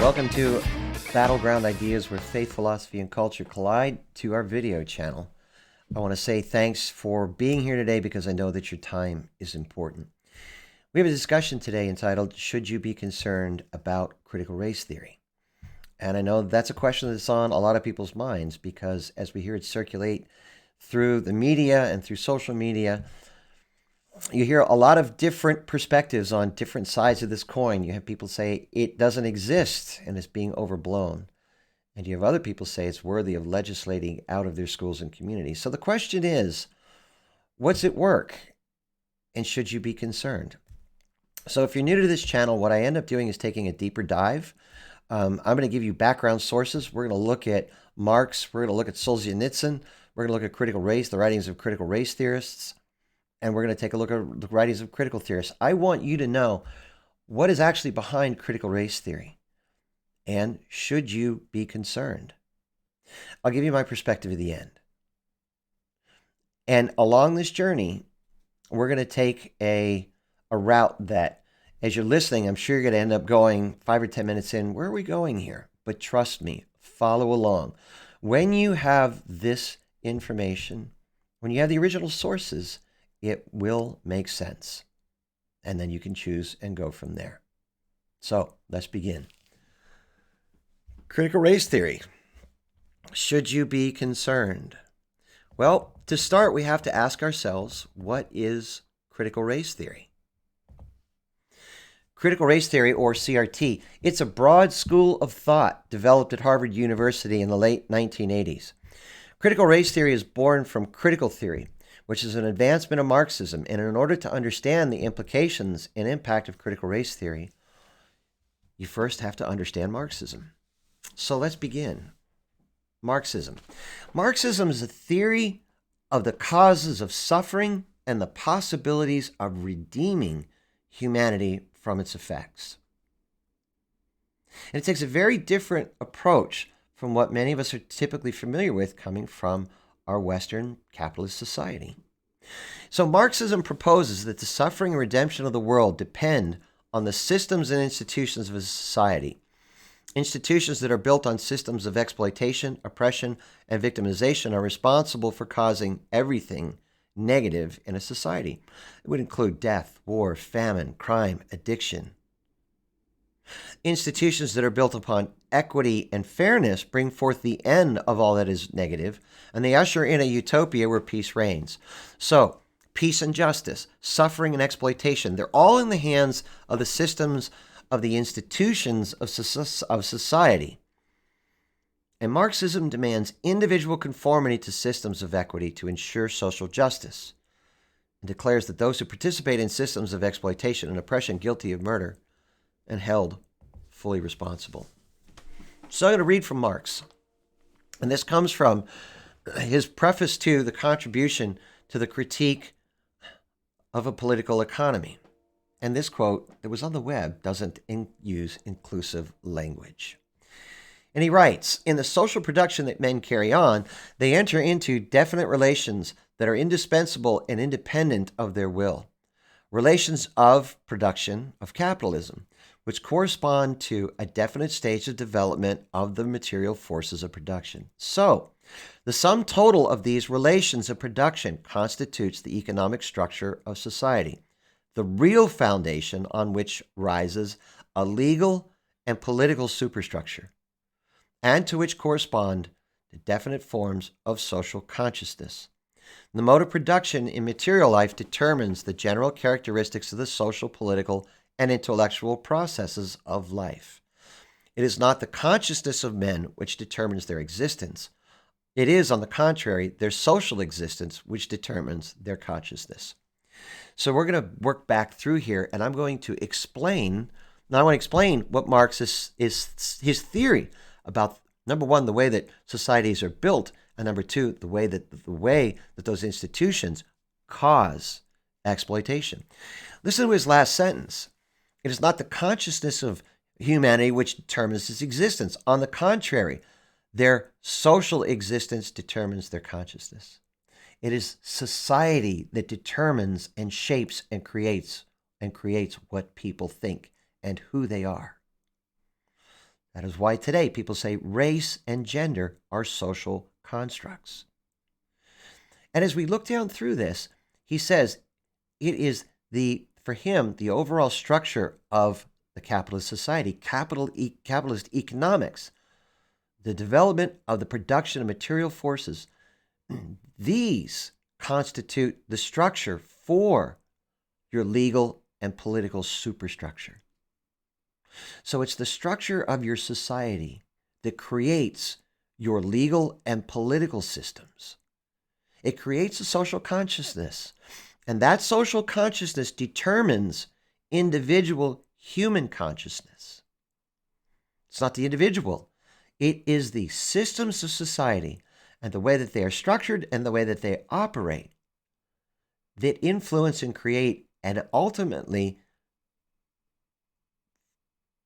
Welcome to Battleground Ideas, where faith, philosophy, and culture collide, to our video channel. I want to say thanks for being here today because I know that your time is important. We have a discussion today entitled, Should You Be Concerned About Critical Race Theory? And I know that's a question that's on a lot of people's minds because as we hear it circulate through the media and through social media, you hear a lot of different perspectives on different sides of this coin. You have people say it doesn't exist and it's being overblown. And you have other people say it's worthy of legislating out of their schools and communities. So the question is, what's at work? And should you be concerned? So if you're new to this channel, what I end up doing is taking a deeper dive. I'm going to give you background sources. We're going to look at Marx. We're going to look at Solzhenitsyn. We're going to look at critical race, the writings of critical race theorists. And we're going to take a look at the writings of critical theorists. I want you to know what is actually behind critical race theory. And should you be concerned? I'll give you my perspective at the end. And along this journey, we're going to take a route that, as you're listening, I'm sure you're going to end up going 5 or 10 minutes in. Where are we going here? But trust me, follow along. When you have this information, when you have the original sources, it will make sense. And then you can choose and go from there. So let's begin. Critical race theory. Should you be concerned? Well, to start, we have to ask ourselves, what is critical race theory? Critical race theory, or CRT, it's a broad school of thought developed at Harvard University in the late 1980s. Critical race theory is born from critical theory, which is an advancement of Marxism. And in order to understand the implications and impact of critical race theory, you first have to understand Marxism. So let's begin. Marxism. Marxism is a theory of the causes of suffering and the possibilities of redeeming humanity from its effects. And it takes a very different approach from what many of us are typically familiar with coming from our Western capitalist society. So Marxism proposes that the suffering and redemption of the world depend on the systems and institutions of a society. Institutions that are built on systems of exploitation, oppression, and victimization are responsible for causing everything negative in a society. It would include death, war, famine, crime, addiction. Institutions that are built upon equity and fairness bring forth the end of all that is negative, and they usher in a utopia where peace reigns. So, peace and justice, suffering and exploitation, they're all in the hands of the systems of the institutions of society. And Marxism demands individual conformity to systems of equity to ensure social justice, and declares that those who participate in systems of exploitation and oppression guilty of murder and held fully responsible. So I'm going to read from Marx. And this comes from his preface to the contribution to the critique of a political economy. And this quote that was on the web doesn't use inclusive language. And he writes, in the social production that men carry on, they enter into definite relations that are indispensable and independent of their will. Relations of production of capitalism, which correspond to a definite stage of development of the material forces of production. So, the sum total of these relations of production constitutes the economic structure of society, the real foundation on which rises a legal and political superstructure, and to which correspond the definite forms of social consciousness. The mode of production in material life determines the general characteristics of the social, political, and intellectual processes of life. It is not the consciousness of men which determines their existence. It is, on the contrary, their social existence which determines their consciousness. So we're going to work back through here, and I'm going to explain, now I want to explain what Marx is his theory about, number one, the way that societies are built, and number two, the way that those institutions cause exploitation. Listen to his last sentence. It is not the consciousness of humanity which determines its existence. On the contrary, their social existence determines their consciousness. It is society that determines and shapes and creates what people think and who they are. That is why today people say race and gender are social constructs. And as we look down through this, he says it is for him, the overall structure of the capitalist society, capitalist economics, the development of the production of material forces, these constitute the structure for your legal and political superstructure. So it's the structure of your society that creates your legal and political systems. It creates a social consciousness, and that social consciousness determines individual human consciousness. It's not the individual. It is the systems of society and the way that they are structured and the way that they operate that influence and create and ultimately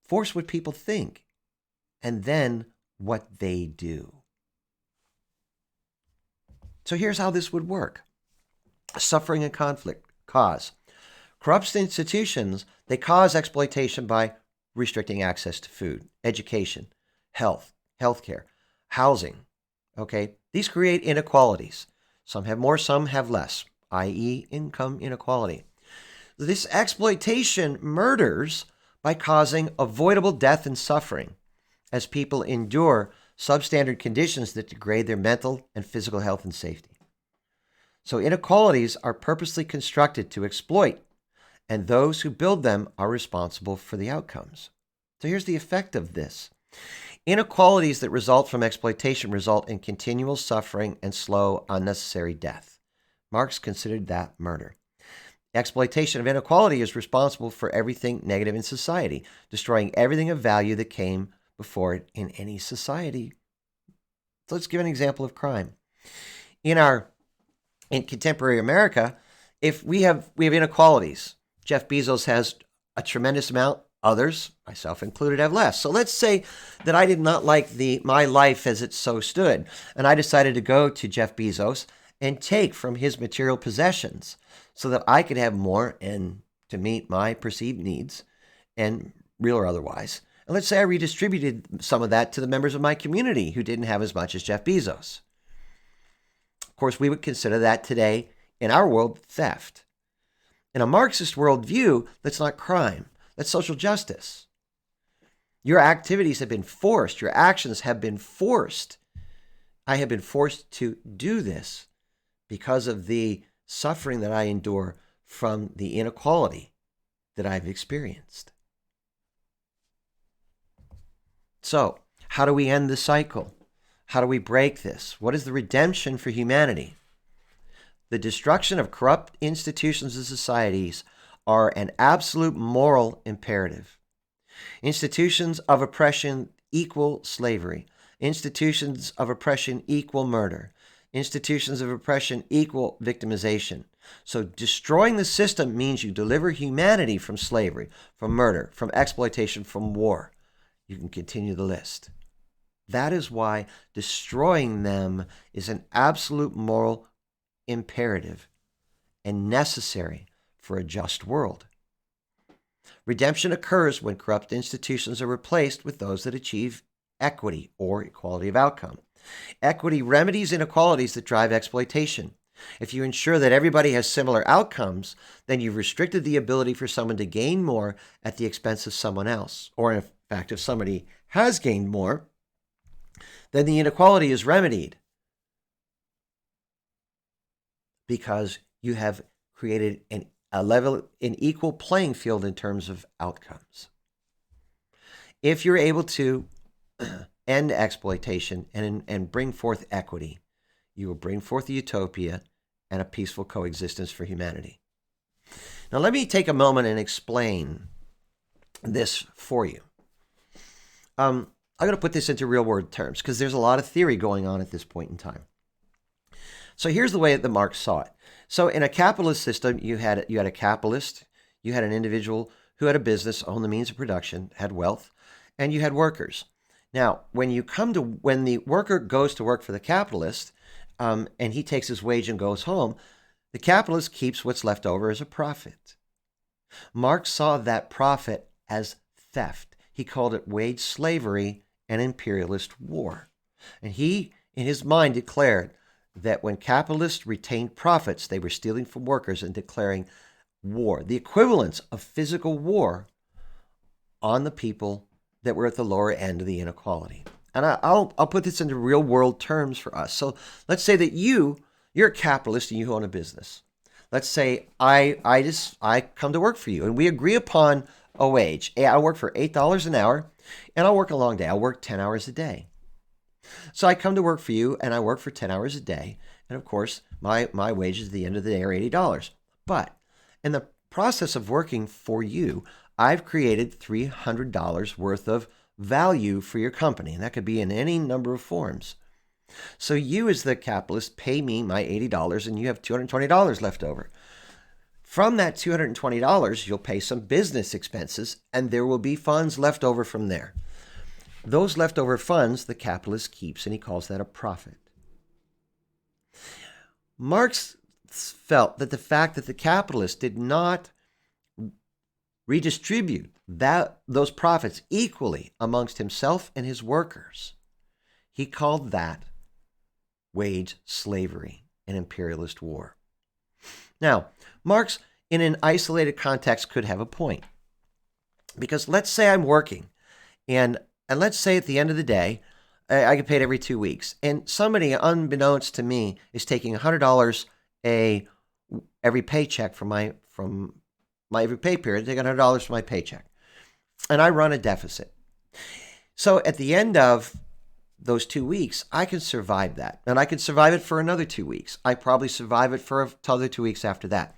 force what people think and then what they do. So here's how this would work. Suffering and conflict cause. Corrupt institutions, they cause exploitation by restricting access to food, education, healthcare, housing. Okay? These create inequalities. Some have more, some have less, i.e. income inequality. This exploitation murders by causing avoidable death and suffering as people endure substandard conditions that degrade their mental and physical health and safety. So inequalities are purposely constructed to exploit, and those who build them are responsible for the outcomes. So here's the effect of this. Inequalities that result from exploitation result in continual suffering and slow, unnecessary death. Marx considered that murder. Exploitation of inequality is responsible for everything negative in society, destroying everything of value that came before it in any society. So let's give an example of crime. In contemporary America, if we have inequalities, Jeff Bezos has a tremendous amount, others, myself included, have less. So let's say that I did not like my life as it so stood, and I decided to go to Jeff Bezos and take from his material possessions so that I could have more and to meet my perceived needs, and real or otherwise. And let's say I redistributed some of that to the members of my community who didn't have as much as Jeff Bezos. Of course, we would consider that today, in our world, theft. In a Marxist worldview, that's not crime. That's social justice. Your activities have been forced. Your actions have been forced. I have been forced to do this because of the suffering that I endure from the inequality that I've experienced. So, how do we end the cycle? How do we break this? What is the redemption for humanity? The destruction of corrupt institutions and societies are an absolute moral imperative. Institutions of oppression equal slavery. Institutions of oppression equal murder. Institutions of oppression equal victimization. So destroying the system means you deliver humanity from slavery, from murder, from exploitation, from war. You can continue the list. That is why destroying them is an absolute moral imperative and necessary for a just world. Redemption occurs when corrupt institutions are replaced with those that achieve equity or equality of outcome. Equity remedies inequalities that drive exploitation. If you ensure that everybody has similar outcomes, then you've restricted the ability for someone to gain more at the expense of someone else. Or in fact, if somebody has gained more, then the inequality is remedied because you have created an equal playing field in terms of outcomes. If you're able to end exploitation and bring forth equity, you will bring forth a utopia and a peaceful coexistence for humanity. Now, let me take a moment and explain this for you. I'm going to put this into real-world terms because there's a lot of theory going on at this point in time. So here's the way that Marx saw it. So in a capitalist system, you had a capitalist, you had an individual who had a business, owned the means of production, had wealth, and you had workers. Now, when the worker goes to work for the capitalist, and he takes his wage and goes home, the capitalist keeps what's left over as a profit. Marx saw that profit as theft. he called it wage slavery and imperialist war. And he, in his mind, declared that when capitalists retained profits, they were stealing from workers and declaring war, the equivalence of physical war, on the people that were at the lower end of the inequality. And I'll put this into real world terms for us. So let's say that you're a capitalist and you own a business. Let's say I come to work for you and we agree upon a wage. I work for $8 an hour and I'll work a long day. I'll work 10 hours a day. So I come to work for you and I work for 10 hours a day. And of course, my wages at the end of the day are $80. But in the process of working for you, I've created $300 worth of value for your company. And that could be in any number of forms. So you as the capitalist pay me my $80 and you have $220 left over. From that $220, you'll pay some business expenses and there will be funds left over from there. Those leftover funds the capitalist keeps and he calls that a profit. Marx felt that the fact that the capitalist did not redistribute those profits equally amongst himself and his workers, he called that wage slavery and imperialist war. Now, Marx, in an isolated context, could have a point. Because let's say I'm working, and let's say at the end of the day, I get paid every 2 weeks, and somebody, unbeknownst to me, is taking $100 every paycheck from my every pay period, taking $100 from my paycheck, and I run a deficit. So at the end of those 2 weeks, I can survive that. And I can survive it for another 2 weeks. I probably survive it for another 2 weeks after that.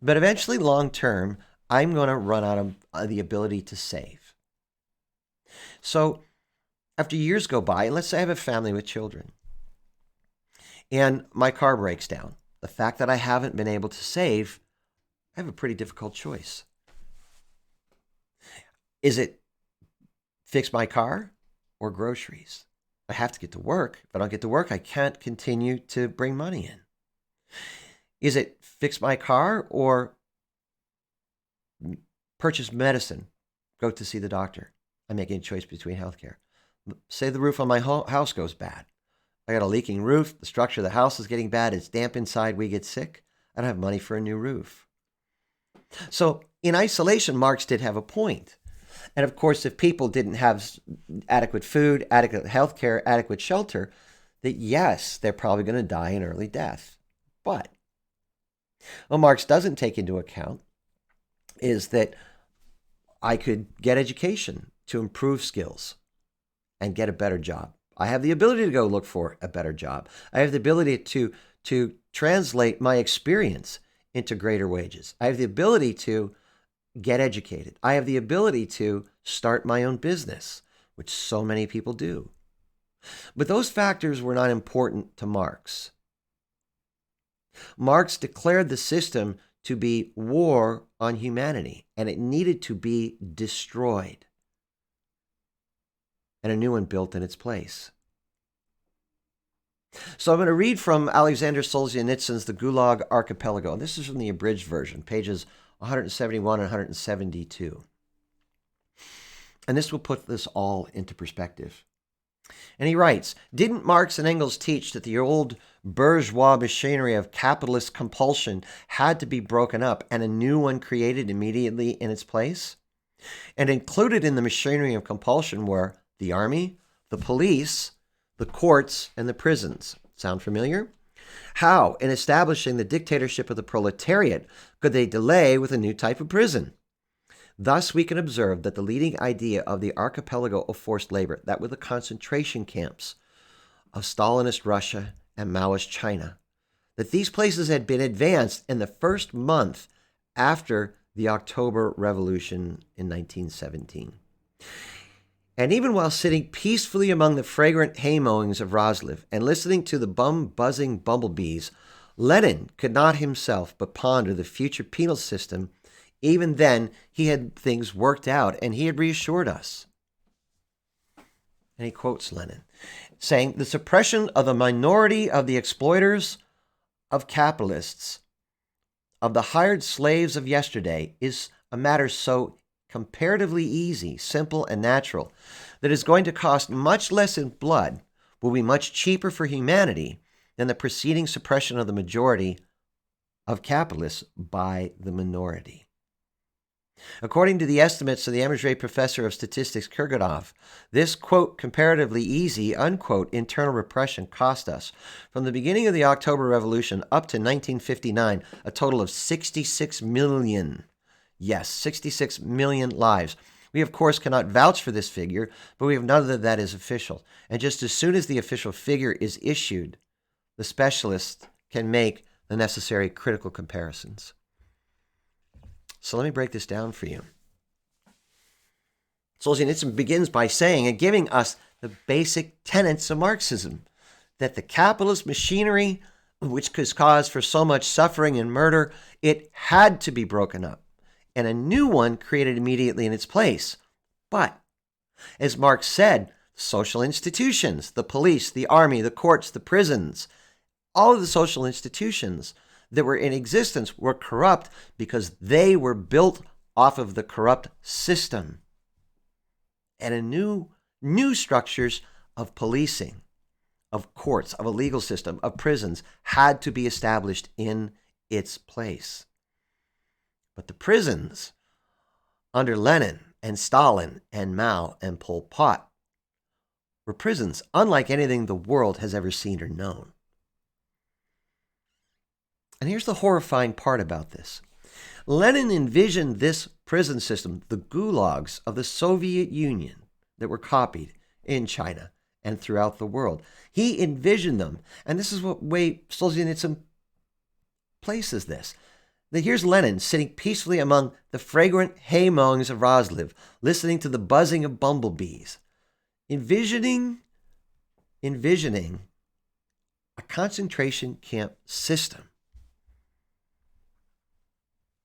But eventually, long term, I'm going to run out of the ability to save. So after years go by, and let's say I have a family with children, and my car breaks down. The fact that I haven't been able to save, I have a pretty difficult choice. Is it fix my car or groceries? I have to get to work. If I don't get to work, I can't continue to bring money in. Is it fix my car or purchase medicine, go to see the doctor? I'm making a choice between healthcare. Say the roof on my house goes bad. I got a leaking roof. The structure of the house is getting bad. It's damp inside. We get sick. I don't have money for a new roof. So in isolation, Marx did have a point. And of course, if people didn't have adequate food, adequate health care, adequate shelter, that yes, they're probably going to die an early death. But what Marx doesn't take into account is that I could get education to improve skills and get a better job. I have the ability to go look for a better job. I have the ability to translate my experience into greater wages. I have the ability to get educated. I have the ability to start my own business, which so many people do. But those factors were not important to Marx. Marx declared the system to be war on humanity, and it needed to be destroyed, and a new one built in its place. So I'm going to read from Alexander Solzhenitsyn's The Gulag Archipelago, and this is from the abridged version, pages 171 and 172. And this will put this all into perspective. And he writes, didn't Marx and Engels teach that the old bourgeois machinery of capitalist compulsion had to be broken up and a new one created immediately in its place? And included in the machinery of compulsion were the army, the police, the courts, and the prisons. Sound familiar? How, in establishing the dictatorship of the proletariat, could they delay with a new type of prison? Thus, we can observe that the leading idea of the archipelago of forced labor, that with the concentration camps of Stalinist Russia and Maoist China, that these places had been advanced in the first month after the October Revolution in 1917. And even while sitting peacefully among the fragrant hay-mowings of Roslov and listening to the buzzing bumblebees, Lenin could not himself but ponder the future penal system. Even then, he had things worked out, and he had reassured us. And he quotes Lenin, saying, the suppression of the minority of the exploiters of capitalists, of the hired slaves of yesterday, is a matter so comparatively easy, simple, and natural, that is going to cost much less in blood, will be much cheaper for humanity than the preceding suppression of the majority of capitalists by the minority. According to the estimates of the Emergé professor of statistics Kurganov, this, quote, comparatively easy, unquote, internal repression cost us, from the beginning of the October Revolution up to 1959, a total of 66 million. Yes, 66 million lives. We, of course, cannot vouch for this figure, but we have none that is official. And just as soon as the official figure is issued, the specialists can make the necessary critical comparisons. So let me break this down for you. Solzhenitsyn begins by saying and giving us the basic tenets of Marxism, that the capitalist machinery, which has caused for so much suffering and murder, it had to be broken up, and a new one created immediately in its place. But, as Marx said, social institutions, the police, the army, the courts, the prisons, all of the social institutions that were in existence were corrupt because they were built off of the corrupt system. And a new structures of policing, of courts, of a legal system, of prisons had to be established in its place. But the prisons under Lenin and Stalin and Mao and Pol Pot were prisons unlike anything the world has ever seen or known. And here's the horrifying part about this. Lenin envisioned this prison system, the gulags of the Soviet Union that were copied in China and throughout the world. He envisioned them, and this is what way Solzhenitsyn places this. That here's Lenin sitting peacefully among the fragrant hay mowings of Rozliv, listening to the buzzing of bumblebees, envisioning a concentration camp system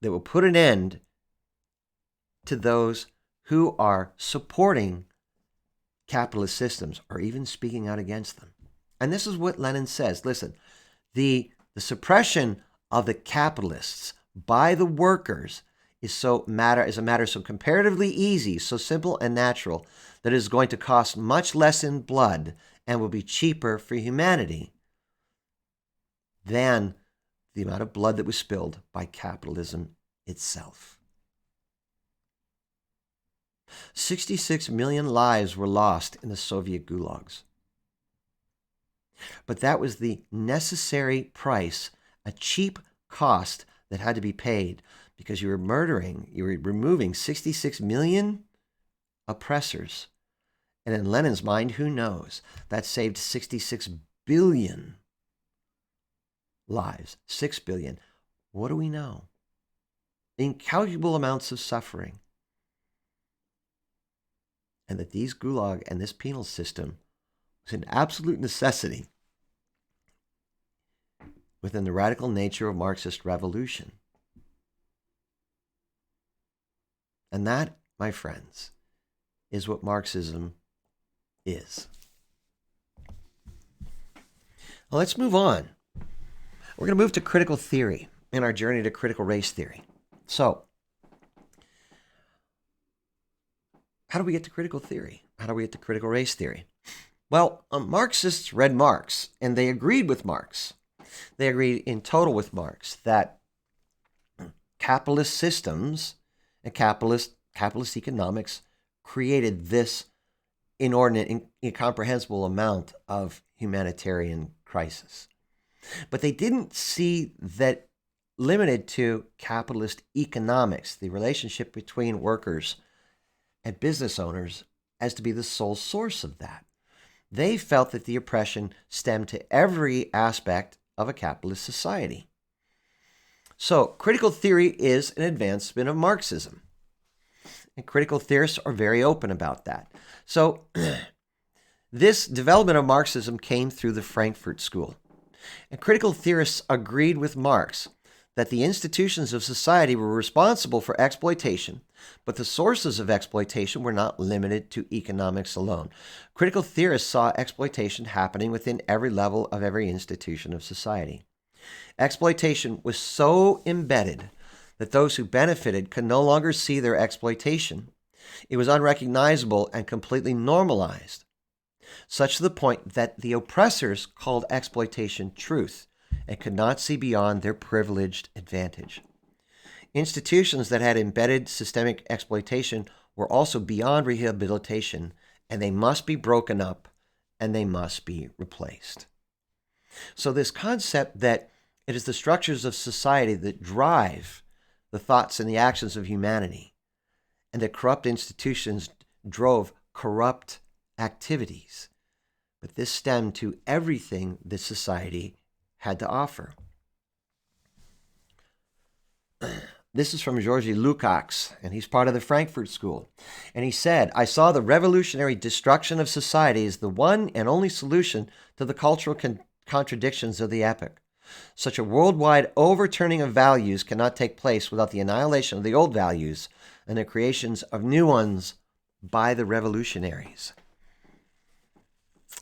that will put an end to those who are supporting capitalist systems or even speaking out against them. And this is what Lenin says. Listen, the suppression of the capitalists by the workers is a matter so comparatively easy, so simple and natural, that it is going to cost much less in blood and will be cheaper for humanity than the amount of blood that was spilled by capitalism itself. 66 million lives were lost in the Soviet gulags. But that was the necessary price, a cheap cost that had to be paid, because you were removing 66 million oppressors. And in Lenin's mind, who knows? That saved 66 billion lives. 6 billion. What do we know? Incalculable amounts of suffering. And that these gulag and this penal system was an absolute necessity within the radical nature of Marxist revolution. And that, my friends, is what Marxism is. Well, let's move on. We're going to move to critical theory in our journey to critical race theory. So, how do we get to critical theory? How do we get to critical race theory? Well, Marxists read Marx, and they agreed with Marx. They agreed in total with Marx that capitalist systems and capitalist economics created this inordinate, incomprehensible amount of humanitarian crisis. But they didn't see that limited to capitalist economics, the relationship between workers and business owners, as to be the sole source of that. They felt that the oppression stemmed to every aspect of a capitalist society. So, critical theory is an advancement of Marxism. And critical theorists are very open about that. So, this development of Marxism came through the Frankfurt School. And critical theorists agreed with Marx that the institutions of society were responsible for exploitation, but the sources of exploitation were not limited to economics alone. Critical theorists saw exploitation happening within every level of every institution of society. Exploitation was so embedded that those who benefited could no longer see their exploitation. It was unrecognizable and completely normalized, such to the point that the oppressors called exploitation truth and could not see beyond their privileged advantage. Institutions that had embedded systemic exploitation were also beyond rehabilitation, and they must be broken up and they must be replaced. So this concept that it is the structures of society that drive the thoughts and the actions of humanity, and that corrupt institutions drove corrupt activities, but this stemmed to everything that society had to offer. This is from Georgy Lukács, and he's part of the Frankfurt School. And he said, I saw the revolutionary destruction of society as the one and only solution to the cultural contradictions of the epoch. Such a worldwide overturning of values cannot take place without the annihilation of the old values and the creations of new ones by the revolutionaries.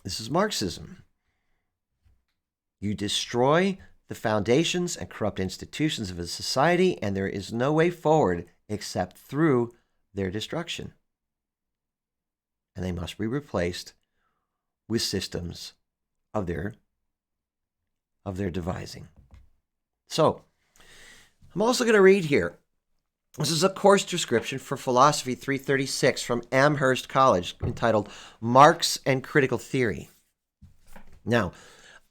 This is Marxism. You destroy the foundations and corrupt institutions of a society, and there is no way forward except through their destruction. And they must be replaced with systems of their devising. So, I'm also going to read here. This is a course description for Philosophy 336 from Amherst College entitled Marx and Critical Theory. Now,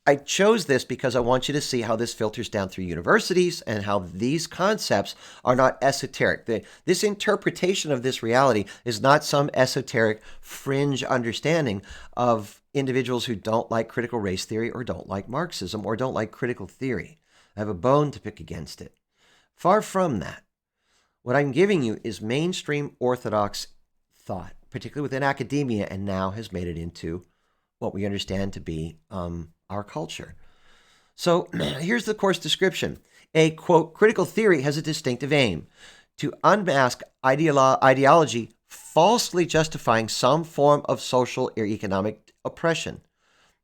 I chose this because I want you to see how this filters down through universities and how these concepts are not esoteric. This interpretation of this reality is not some esoteric fringe understanding of individuals who don't like critical race theory or don't like Marxism or don't like critical theory. I have a bone to pick against it. Far from that. What I'm giving you is mainstream orthodox thought, particularly within academia, and now has made it into what we understand to be our culture. So here's the course description. A, quote, critical theory has a distinctive aim: to unmask ideology falsely justifying some form of social or economic oppression,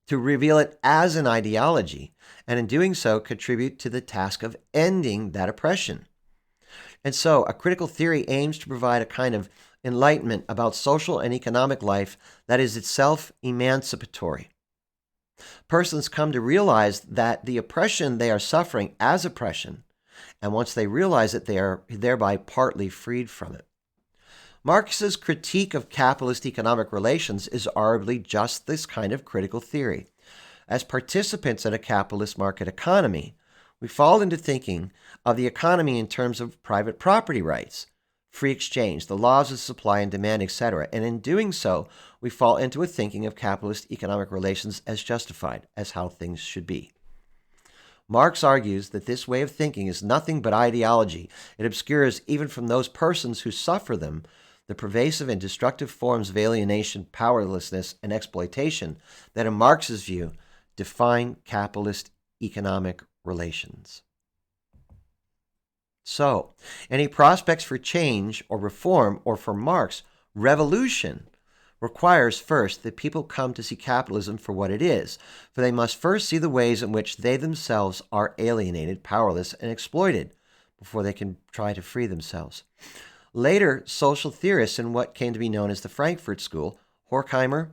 to reveal it as an ideology, and in doing so contribute to the task of ending that oppression. And so a critical theory aims to provide a kind of enlightenment about social and economic life that is itself emancipatory. Persons come to realize that the oppression they are suffering as oppression, and once they realize it, they are thereby partly freed from it. Marx's critique of capitalist economic relations is arguably just this kind of critical theory. As participants in a capitalist market economy, we fall into thinking of the economy in terms of private property rights, free exchange, the laws of supply and demand, etc. And in doing so, we fall into a thinking of capitalist economic relations as justified, as how things should be. Marx argues that this way of thinking is nothing but ideology. It obscures, even from those persons who suffer them, the pervasive and destructive forms of alienation, powerlessness, and exploitation that, in Marx's view, define capitalist economic relations. So, any prospects for change or reform, or for Marx, revolution, requires first that people come to see capitalism for what it is, for they must first see the ways in which they themselves are alienated, powerless, and exploited before they can try to free themselves. Later, social theorists in what came to be known as the Frankfurt School, Horkheimer,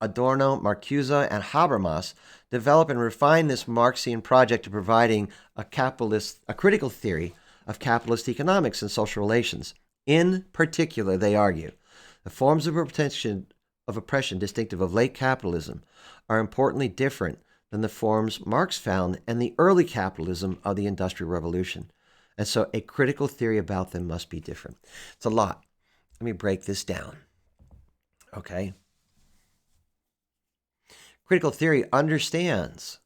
Adorno, Marcuse, and Habermas, develop and refine this Marxian project of providing a critical theory of capitalist economics and social relations. In particular, they argue, the forms of oppression distinctive of late capitalism are importantly different than the forms Marx found in the early capitalism of the Industrial Revolution. And so a critical theory about them must be different. It's a lot. Let me break this down. Okay? Critical theory understands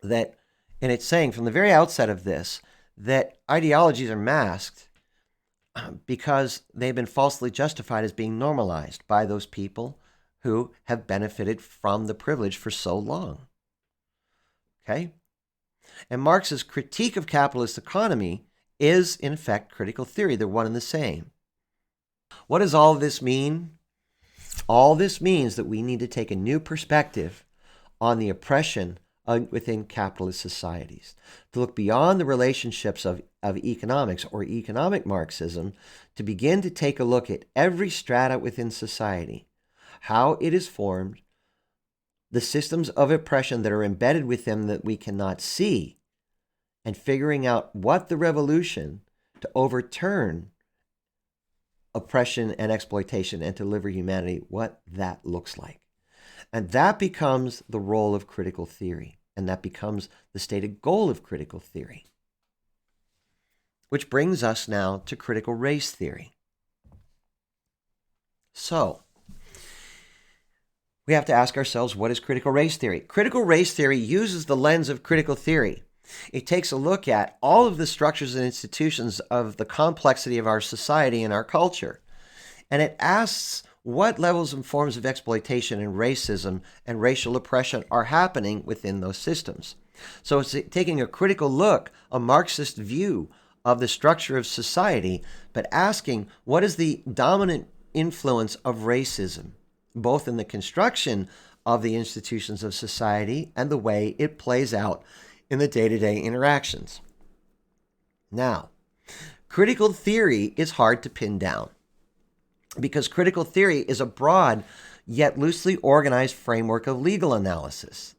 that, and it's saying from the very outset of this, that ideologies are masked because they've been falsely justified as being normalized by those people who have benefited from the privilege for so long. Okay? And Marx's critique of capitalist economy is, in effect, critical theory. They're one and the same. What does all this mean? All this means that we need to take a new perspective on the oppression within capitalist societies, to look beyond the relationships of economics or economic Marxism, to begin to take a look at every strata within society, how it is formed, the systems of oppression that are embedded within that we cannot see, and figuring out what the revolution to overturn oppression and exploitation and to deliver humanity, what that looks like. And that becomes the role of critical theory, and that becomes the stated goal of critical theory. Which brings us now to critical race theory. So, we have to ask ourselves, what is critical race theory? Critical race theory uses the lens of critical theory. It takes a look at all of the structures and institutions of the complexity of our society and our culture. And it asks what levels and forms of exploitation and racism and racial oppression are happening within those systems. So it's taking a critical look, a Marxist view of the structure of society, but asking what is the dominant influence of racism, both in the construction of the institutions of society and the way it plays out in the day-to-day interactions. Now, critical theory is hard to pin down because critical theory is a broad yet loosely organized framework of legal analysis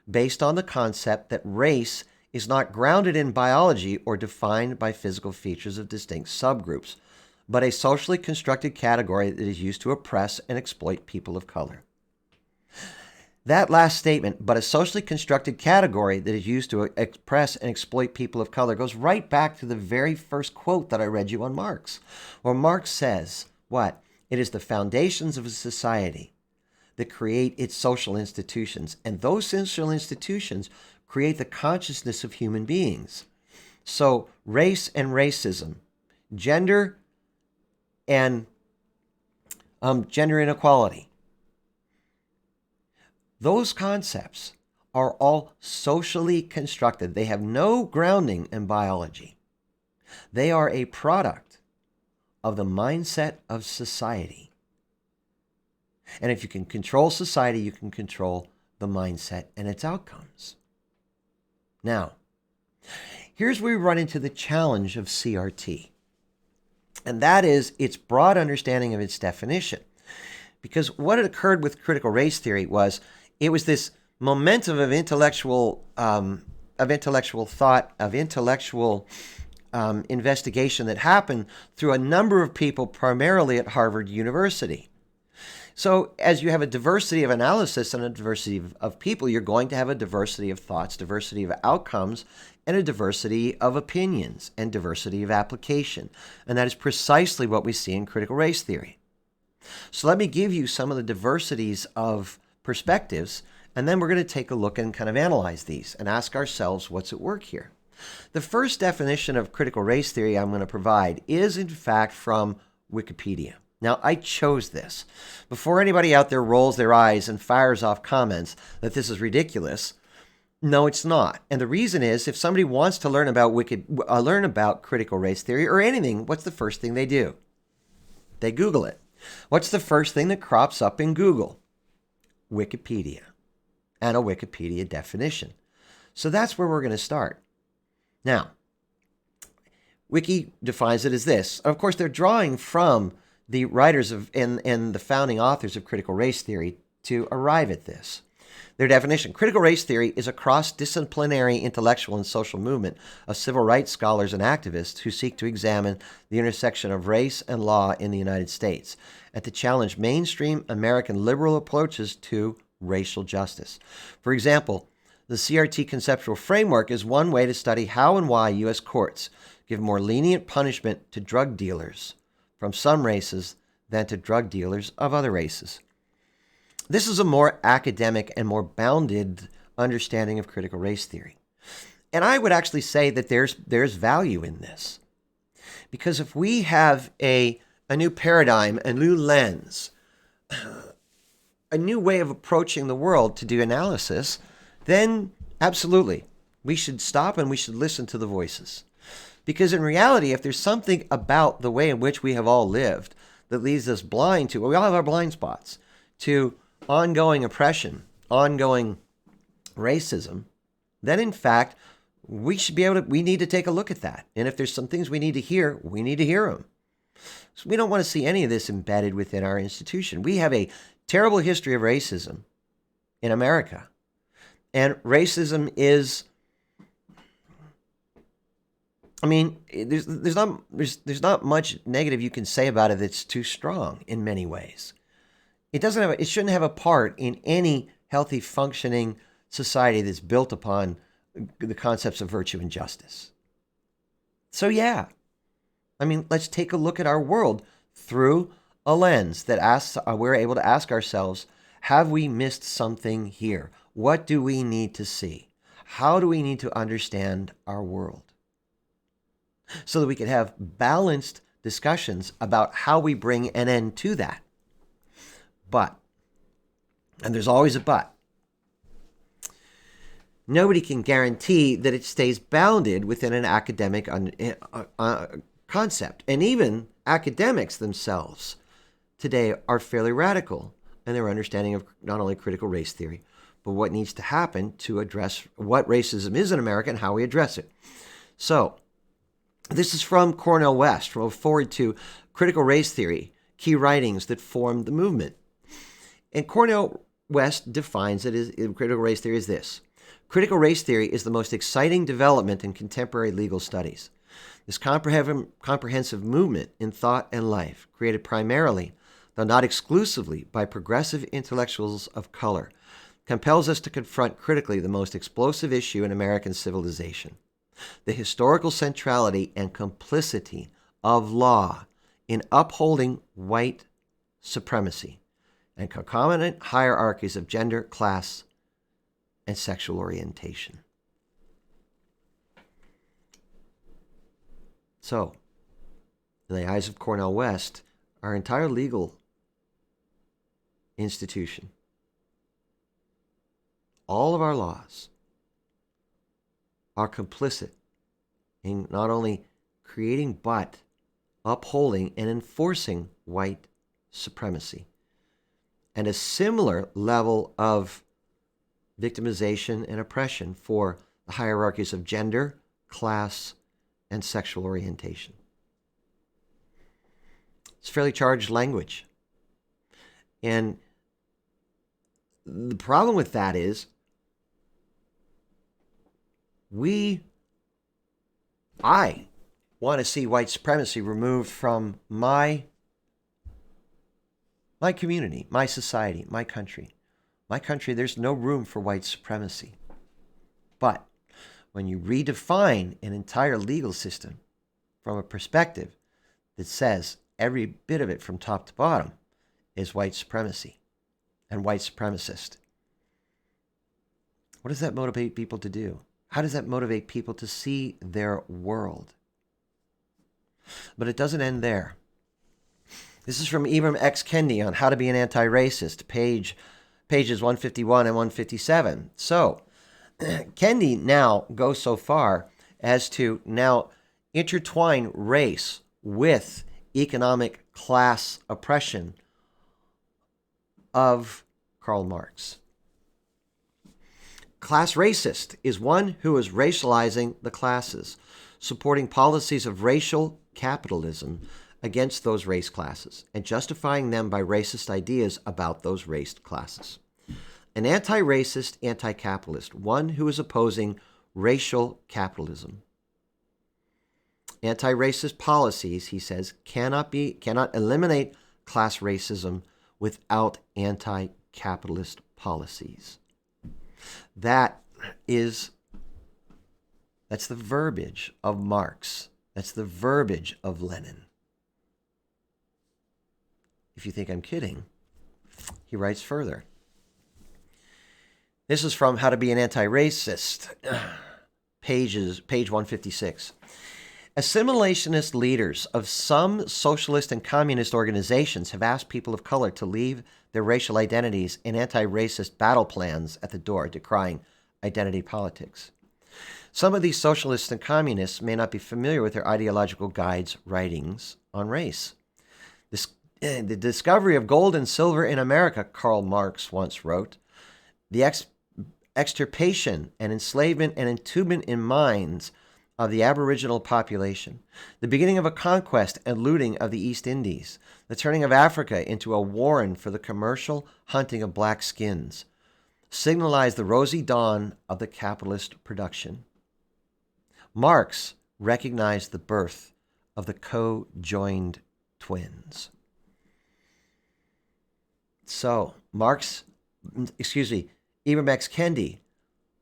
based on the concept that race is not grounded in biology or defined by physical features of distinct subgroups, but a socially constructed category that is used to oppress and exploit people of color. That last statement, but a socially constructed category that is used to oppress and exploit people of color, goes right back to the very first quote that I read you on Marx, where Marx says, what? It is the foundations of a society that create its social institutions, and those social institutions create the consciousness of human beings. So race and racism, gender and gender inequality, those concepts are all socially constructed. They have no grounding in biology. They are a product of the mindset of society. And if you can control society, you can control the mindset and its outcomes. Now, here's where we run into the challenge of CRT. And that is its broad understanding of its definition. Because what had occurred with critical race theory was it was this momentum of intellectual thought, of intellectual investigation that happened through a number of people, primarily at Harvard University. So as you have a diversity of analysis and a diversity of people, you're going to have a diversity of thoughts, diversity of outcomes, and a diversity of opinions and diversity of application. And that is precisely what we see in critical race theory. So let me give you some of the diversities of perspectives, and then we're going to take a look and kind of analyze these and ask ourselves what's at work here. The first definition of critical race theory I'm going to provide is, in fact, from Wikipedia. Now, I chose this. Before anybody out there rolls their eyes and fires off comments that this is ridiculous, no, it's not. And the reason is, if somebody wants to learn about critical race theory or anything, what's the first thing they do? They Google it. What's the first thing that crops up in Google? Wikipedia and a Wikipedia definition. So that's where we're going to start. Now, Wiki defines it as this. Of course, they're drawing from the writers of and the founding authors of critical race theory to arrive at this. Their definition: critical race theory is a cross-disciplinary intellectual and social movement of civil rights scholars and activists who seek to examine the intersection of race and law in the United States and to challenge mainstream American liberal approaches to racial justice. For example, the CRT conceptual framework is one way to study how and why U.S. courts give more lenient punishment to drug dealers from some races than to drug dealers of other races. This is a more academic and more bounded understanding of critical race theory. And I would actually say that there's value in this. Because if we have a new paradigm, a new lens, a new way of approaching the world to do analysis, then absolutely, we should stop and we should listen to the voices. Because in reality, if there's something about the way in which we have all lived that leaves us blind to, well, we all have our blind spots, to ongoing oppression, ongoing racism, then in fact, we need to take a look at that. And if there's some things we need to hear, we need to hear them. So we don't want to see any of this embedded within our institution. We have a terrible history of racism in America. And racism is, I mean, there's not much negative you can say about it that's too strong in many ways. It shouldn't have a part in any healthy, functioning society that's built upon the concepts of virtue and justice. So yeah, I mean, let's take a look at our world through a lens that we're able to ask ourselves, have we missed something here? What do we need to see? How do we need to understand our world? So that we can have balanced discussions about how we bring an end to that. But, and there's always a but, nobody can guarantee that it stays bounded within an academic concept. And even academics themselves today are fairly radical in their understanding of not only critical race theory, but what needs to happen to address what racism is in America and how we address it. So, this is from Cornel West, from a forward to Critical Race Theory, Key Writings That Formed the Movement. And Cornel West defines it as critical race theory as this. Critical race theory is the most exciting development in contemporary legal studies. This comprehensive movement in thought and life, created primarily, though not exclusively, by progressive intellectuals of color, compels us to confront critically the most explosive issue in American civilization: the historical centrality and complicity of law in upholding white supremacy and concomitant hierarchies of gender, class, and sexual orientation. So, in the eyes of Cornel West, our entire legal institution, all of our laws, are complicit in not only creating but upholding and enforcing white supremacy, and a similar level of victimization and oppression for the hierarchies of gender, class, and sexual orientation. It's fairly charged language. And the problem with that is I want to see white supremacy removed from my community, my society, my country. My country, there's no room for white supremacy. But when you redefine an entire legal system from a perspective that says every bit of it from top to bottom is white supremacy and white supremacist, what does that motivate people to do? How does that motivate people to see their world? But it doesn't end there. This is from Ibram X. Kendi on How to Be an Anti-Racist, pages 151 and 157. So, Kendi now goes so far as to now intertwine race with economic class oppression of Karl Marx. Class racist is one who is racializing the classes, supporting policies of racial capitalism against those race classes, and justifying them by racist ideas about those race classes. An anti-racist, anti-capitalist, one who is opposing racial capitalism. Anti-racist policies, he says, cannot eliminate class racism without anti-capitalist policies. That's the verbiage of Marx. That's the verbiage of Lenin. If you think I'm kidding, he writes further. This is from How to Be an Anti-Racist, page 156. Assimilationist leaders of some socialist and communist organizations have asked people of color to leave their racial identities and anti-racist battle plans at the door, decrying identity politics. Some of these socialists and communists may not be familiar with their ideological guides' writings on race. The discovery of gold and silver in America, Karl Marx once wrote, the extirpation and enslavement and entombment in mines of the Aboriginal population, the beginning of a conquest and looting of the East Indies, the turning of Africa into a warren for the commercial hunting of black skins, signalized the rosy dawn of the capitalist production. Marx recognized the birth of the co-joined twins. So, Ibram X. Kendi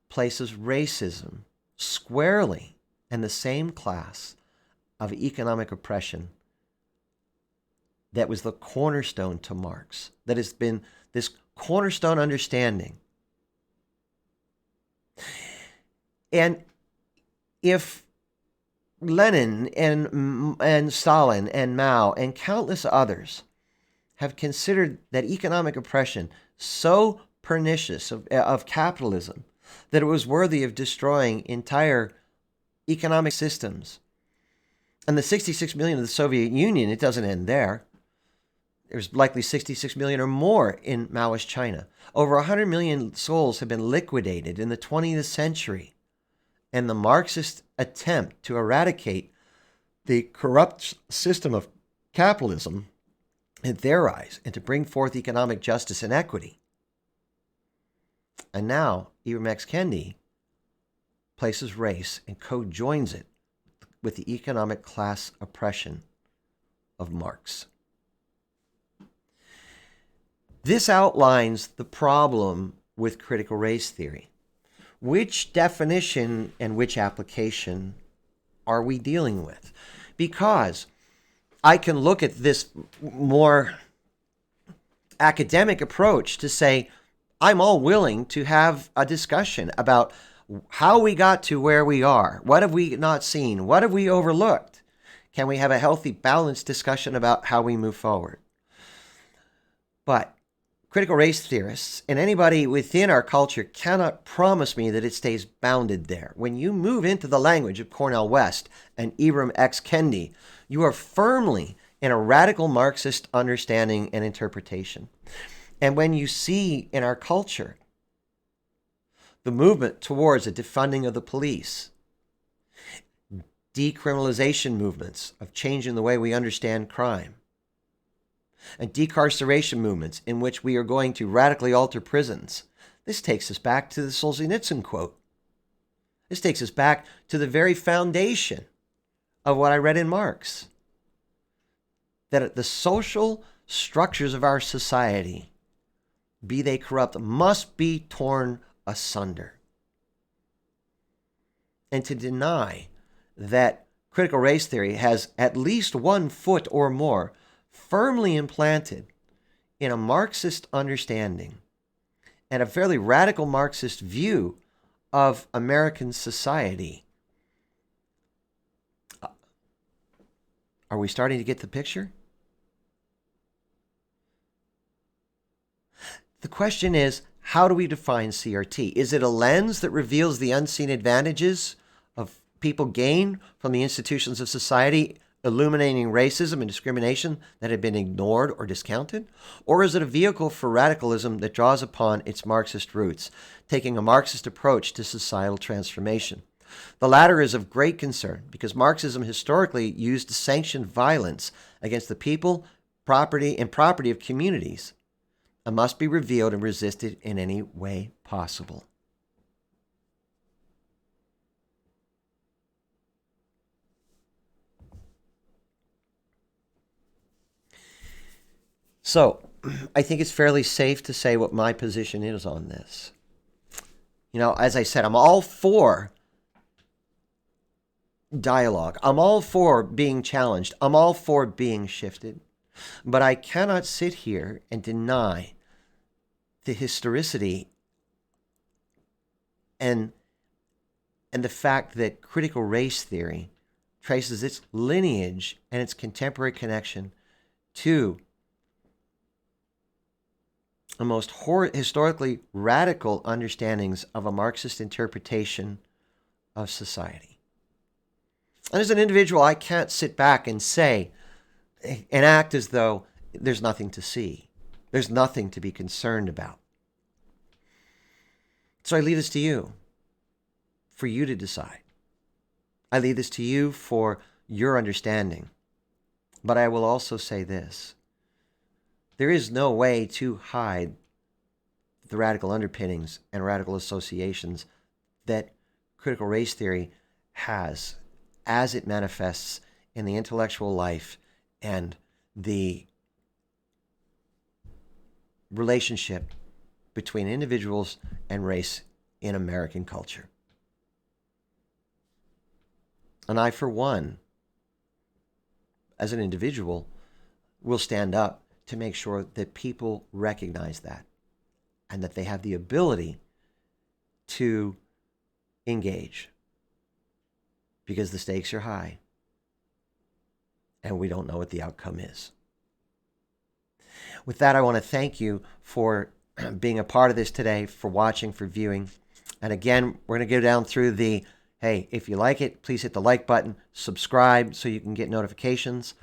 places racism squarely in the same class of economic oppression that was the cornerstone to Marx, that has been this cornerstone understanding. And if Lenin and Stalin and Mao and countless others have considered that economic oppression so pernicious of capitalism that it was worthy of destroying entire economic systems, and the 66 million of the Soviet Union, it doesn't end there. There's likely 66 million or more in Maoist China. Over 100 million souls have been liquidated in the 20th century. And the Marxist attempt to eradicate the corrupt system of capitalism in their eyes and to bring forth economic justice and equity. And now, Ibram X. Kendi places race and co-joins it with the economic class oppression of Marx. This outlines the problem with critical race theory. Which definition and which application are we dealing with? Because I can look at this more academic approach to say, I'm all willing to have a discussion about how we got to where we are. What have we not seen? What have we overlooked? Can we have a healthy, balanced discussion about how we move forward? But critical race theorists and anybody within our culture cannot promise me that it stays bounded there. When you move into the language of Cornel West and Ibram X. Kendi, you are firmly in a radical Marxist understanding and interpretation. And when you see in our culture the movement towards a defunding of the police, decriminalization movements of changing the way we understand crime, and decarceration movements in which we are going to radically alter prisons. This takes us back to the Solzhenitsyn quote. This takes us back to the very foundation of what I read in Marx. That the social structures of our society, be they corrupt, must be torn asunder. And to deny that critical race theory has at least 1 foot or more firmly implanted in a Marxist understanding and a fairly radical Marxist view of American society. Are we starting to get the picture? The question is, how do we define CRT? Is it a lens that reveals the unseen advantages of people gain from the institutions of society, illuminating racism and discrimination that had been ignored or discounted? Or is it a vehicle for radicalism that draws upon its Marxist roots, taking a Marxist approach to societal transformation? The latter is of great concern because Marxism historically used to sanction violence against the people, property of communities, and must be revealed and resisted in any way possible. So, I think it's fairly safe to say what my position is on this. You know, as I said, I'm all for dialogue. I'm all for being challenged. I'm all for being shifted. But I cannot sit here and deny the historicity and the fact that critical race theory traces its lineage and its contemporary connection to the most historically radical understandings of a Marxist interpretation of society. And as an individual, I can't sit back and say and act as though there's nothing to see. There's nothing to be concerned about. So I leave this to you, for you to decide. I leave this to you for your understanding. But I will also say this. There is no way to hide the radical underpinnings and radical associations that critical race theory has as it manifests in the intellectual life and the relationship between individuals and race in American culture. And I, for one, as an individual, will stand up to make sure that people recognize that and that they have the ability to engage, because the stakes are high and we don't know what the outcome is. With that, I want to thank you for being a part of this today, for watching, for viewing. And again, we're going to go down through the, hey, if you like it, please hit the like button, subscribe so you can get notifications.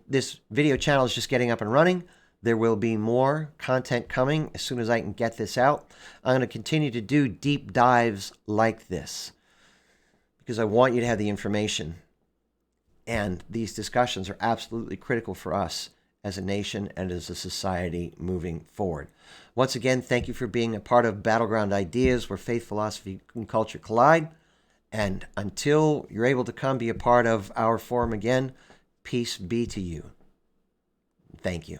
This video channel is just getting up and running. There will be more content coming as soon as I can get this out. I'm going to continue to do deep dives like this because I want you to have the information. And these discussions are absolutely critical for us as a nation and as a society moving forward. Once again, thank you for being a part of Battleground Ideas, where faith, philosophy, and culture collide. And until you're able to come be a part of our forum again, peace be to you. Thank you.